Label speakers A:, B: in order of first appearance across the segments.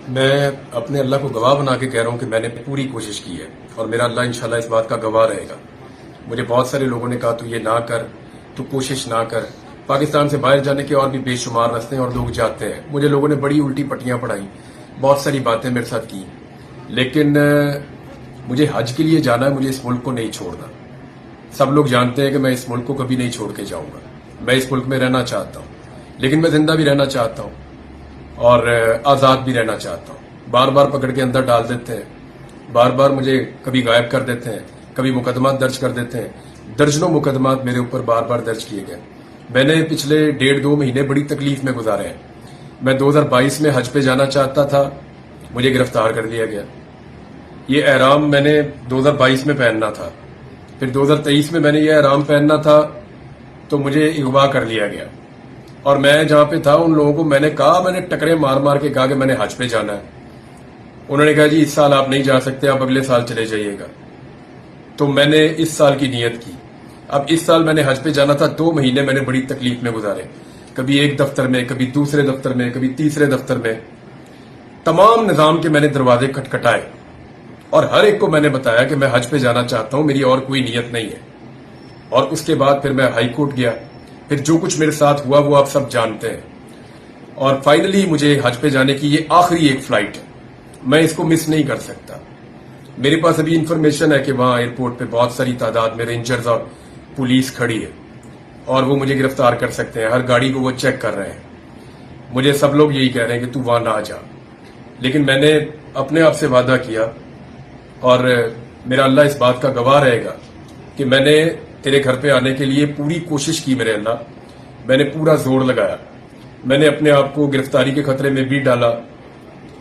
A: میں اپنے اللہ کو گواہ بنا کے کہہ رہا ہوں کہ میں نے پوری کوشش کی ہے اور میرا اللہ انشاءاللہ اس بات کا گواہ رہے گا۔ مجھے بہت سارے لوگوں نے کہا تو یہ نہ کر، تو کوشش نہ کر۔ پاکستان سے باہر جانے کے اور بھی بے شمار راستے ہیں اور لوگ جاتے ہیں۔ مجھے لوگوں نے بڑی الٹی پٹیاں پڑھائی، بہت ساری باتیں میرے ساتھ کی، لیکن مجھے حج کے لیے جانا ہے، مجھے اس ملک کو نہیں چھوڑنا۔ سب لوگ جانتے ہیں کہ میں اس ملک کو کبھی نہیں چھوڑ کے جاؤں گا۔ میں اس ملک میں رہنا چاہتا ہوں، لیکن میں زندہ بھی رہنا چاہتا ہوں اور آزاد بھی رہنا چاہتا ہوں۔ بار بار پکڑ کے اندر ڈال دیتے ہیں، بار بار مجھے کبھی غائب کر دیتے ہیں، کبھی مقدمات درج کر دیتے ہیں۔ درجنوں مقدمات میرے اوپر بار بار درج کیے گئے۔ میں نے پچھلے 1.5-2 مہینے بڑی تکلیف میں گزارے ہیں۔ میں 2022 میں حج پہ جانا چاہتا تھا، مجھے گرفتار کر لیا گیا۔ یہ احرام میں نے 2022 میں پہننا تھا، پھر 2023 میں نے یہ احرام پہننا تھا تو مجھے اغوا کر لیا گیا، اور میں جہاں پہ تھا ان لوگوں کو میں نے کہا، میں نے ٹکرے مار مار کے کہا کہ میں نے حج پہ جانا ہے۔ انہوں نے کہا جی اس سال آپ نہیں جا سکتے، آپ اگلے سال چلے جائیے گا۔ تو میں نے اس سال کی نیت کی۔ اب اس سال میں نے حج پہ جانا تھا، 2 مہینے میں نے بڑی تکلیف میں گزارے، کبھی ایک دفتر میں، کبھی دوسرے دفتر میں، کبھی تیسرے دفتر میں۔ تمام نظام کے میں نے دروازے کھٹکھٹائے اور ہر ایک کو میں نے بتایا کہ میں حج پہ جانا چاہتا ہوں، میری اور کوئی نیت نہیں ہے۔ اور اس کے بعد پھر میں ہائی کورٹ گیا، پھر جو کچھ میرے ساتھ ہوا وہ آپ سب جانتے ہیں، اور فائنلی مجھے حج پہ جانے کی یہ آخری ایک فلائٹ ہے، میں اس کو مس نہیں کر سکتا۔ میرے پاس ابھی انفارمیشن ہے کہ وہاں ایئرپورٹ پہ بہت ساری تعداد میں رینجرز اور پولیس کھڑی ہے اور وہ مجھے گرفتار کر سکتے ہیں، ہر گاڑی کو وہ چیک کر رہے ہیں۔ مجھے سب لوگ یہی کہہ رہے ہیں کہ تو وہاں نہ جا، لیکن میں نے اپنے آپ سے وعدہ کیا اور میرا اللہ اس بات کا گواہ رہے گا کہ میں نے تیرے گھر پہ آنے کے لیے پوری کوشش کی۔ میرے اللہ، میں نے پورا زور لگایا، میں نے اپنے آپ کو گرفتاری کے خطرے میں بھی ڈالا۔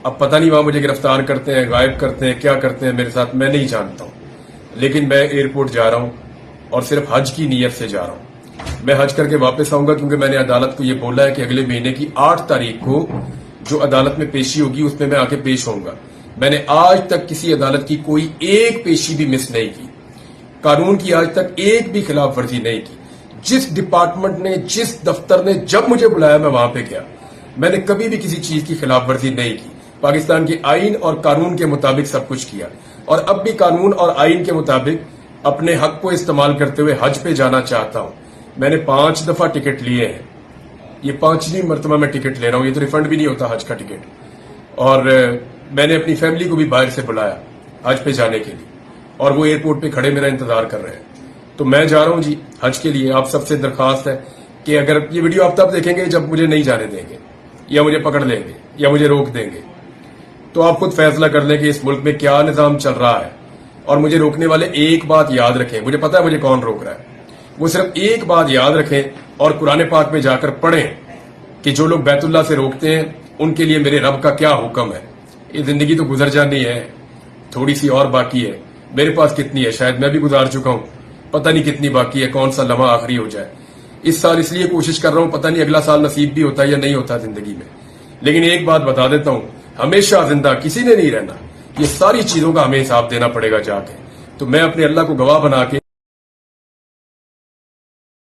A: اب پتہ نہیں وہاں مجھے گرفتار کرتے ہیں، غائب کرتے ہیں، کیا کرتے ہیں میرے ساتھ میں نہیں جانتا ہوں، لیکن میں ایئرپورٹ جا رہا ہوں اور صرف حج کی نیت سے جا رہا ہوں۔ میں حج کر کے واپس آؤں گا، کیونکہ میں نے عدالت کو یہ بولا ہے کہ اگلے مہینے کی 8 تاریخ کو جو عدالت میں پیشی ہوگی اس میں آ کے پیش ہوں گا۔ میں نے آج تک کسی عدالت کی کوئی ایک پیشی بھی مس نہیں کی، قانون کی آج تک ایک بھی خلاف ورزی نہیں کی۔ جس ڈپارٹمنٹ نے، جس دفتر نے جب مجھے بلایا میں وہاں پہ گیا، میں نے کبھی بھی کسی چیز کی خلاف ورزی نہیں کی۔ پاکستان کے آئین اور قانون کے مطابق سب کچھ کیا، اور اب بھی قانون اور آئین کے مطابق اپنے حق کو استعمال کرتے ہوئے حج پہ جانا چاہتا ہوں۔ میں نے 5 دفعہ ٹکٹ لیے ہیں، یہ 5ویں مرتبہ میں ٹکٹ لے رہا ہوں، یہ تو ریفنڈ بھی نہیں ہوتا حج کا ٹکٹ۔ اور میں نے اپنی فیملی کو بھی باہر سے بلایا حج پہ جانے کے لیے، اور وہ ایئرپورٹ پہ کھڑے میرا انتظار کر رہے ہیں۔ تو میں جا رہا ہوں جی حج کے لیے۔ آپ سب سے درخواست ہے کہ اگر یہ ویڈیو آپ تب دیکھیں گے جب مجھے نہیں جانے دیں گے، یا مجھے پکڑ لیں گے، یا مجھے روک دیں گے، تو آپ خود فیصلہ کر لیں کہ اس ملک میں کیا نظام چل رہا ہے۔ اور مجھے روکنے والے ایک بات یاد رکھیں، مجھے پتا ہے مجھے کون روک رہا ہے، وہ صرف ایک بات یاد رکھیں اور قرآن پاک میں جا کر پڑھیں کہ جو لوگ بیت اللہ سے روکتے ہیں ان کے لیے میرے رب کا کیا حکم ہے۔ یہ زندگی تو گزر جانی ہے، تھوڑی سی اور باقی ہے۔ میرے پاس کتنی ہے شاید میں بھی گزار چکا ہوں، پتہ نہیں کتنی باقی ہے، کون سا لمحہ آخری ہو جائے۔ اس سال اس لیے کوشش کر رہا ہوں، پتہ نہیں اگلا سال نصیب بھی ہوتا ہے یا نہیں ہوتا زندگی میں، لیکن ایک بات بتا دیتا ہوں، ہمیشہ زندہ کسی نے نہیں رہنا، یہ ساری چیزوں کا ہمیں حساب دینا پڑے گا جا کے۔ تو میں اپنے اللہ کو گواہ بنا کے